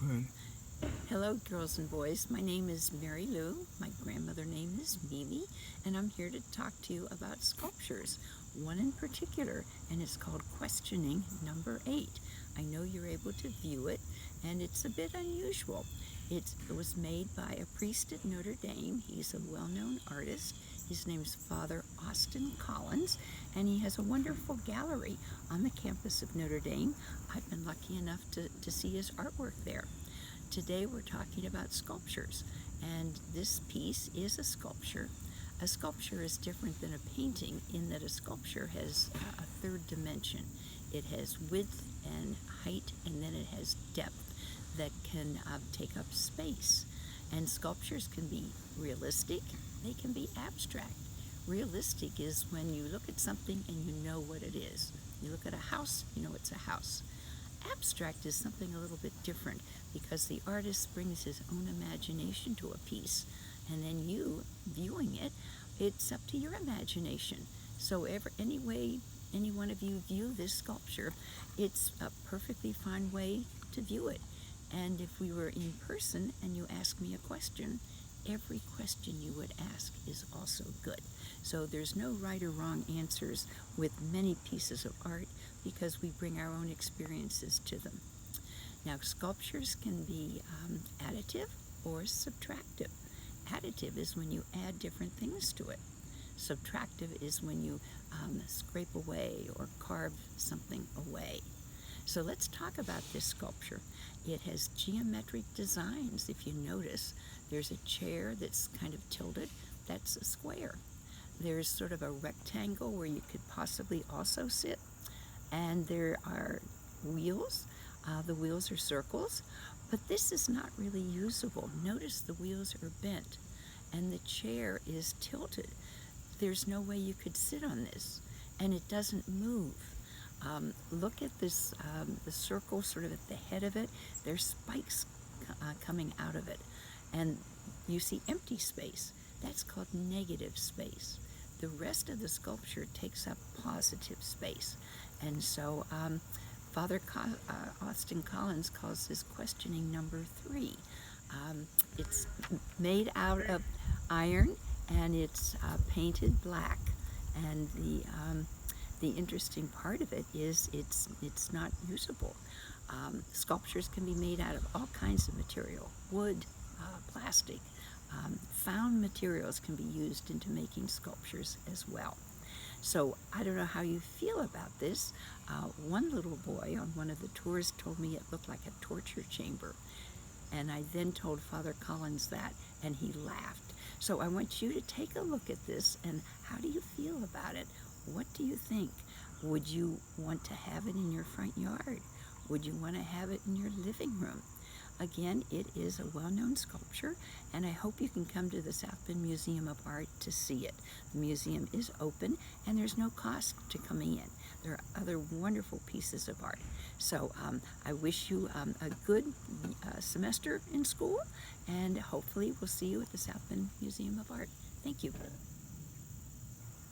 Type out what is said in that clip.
Good. Hello, girls and boys. My name is Mary Lou. My grandmother name is Mimi, and I'm here to talk to you about sculptures. One in particular, and it's called Questioning Number 8. I know you're able to view it, and it's a bit unusual. It was made by a priest at Notre Dame. He's a well-known artist. His name is Father Austin Collins, and he has a wonderful gallery on the campus of Notre Dame. I've been lucky enough to see his artwork there. Today we're talking about sculptures, and this piece is a sculpture. A sculpture is different than a painting in that a sculpture has a third dimension. It has width and height, and then it has depth that can take up space. And sculptures can be realistic, they can be abstract. Realistic is when you look at something and you know what it is. You look at a house, you know it's a house. Abstract is something a little bit different because the artist brings his own imagination to a piece, and then you, viewing it, it's up to your imagination. So any way any one of you view this sculpture, it's a perfectly fine way to view it. And if we were in person and you ask me a question, every question you would ask is also good. So there's no right or wrong answers with many pieces of art because we bring our own experiences to them. Now, sculptures can be additive or subtractive. Additive is when you add different things to it. Subtractive is when you scrape away or carve something away. So let's talk about this sculpture. It has geometric designs. If you notice, there's a chair that's kind of tilted. That's a square. There's sort of a rectangle where you could possibly also sit. And there are wheels. The wheels are circles. But this is not really usable. Notice the wheels are bent and the chair is tilted. There's no way you could sit on this, and it doesn't move. Look at this, the circle sort of at the head of it. There's spikes coming out of it. And you see empty space. That's called negative space. The rest of the sculpture takes up positive space. And so Father Austin Collins calls this questioning number 3. It's made out of iron, and it's painted black. And the interesting part of it is it's not usable. Sculptures can be made out of all kinds of material, wood, plastic. Found materials can be used into making sculptures as well. So I don't know how you feel about this. One little boy on one of the tours told me it looked like a torture chamber. And I then told Father Collins that, and he laughed. So I want you to take a look at this, and how do you feel about it? What do you think? Would you want to have it in your front yard? Would you want to have it in your living room? Again, it is a well-known sculpture, and I hope you can come to the South Bend Museum of Art to see it. The museum is open, and there's no cost to coming in. There are other wonderful pieces of art. So I wish you a good semester in school, and hopefully we'll see you at the South Bend Museum of Art. Thank you.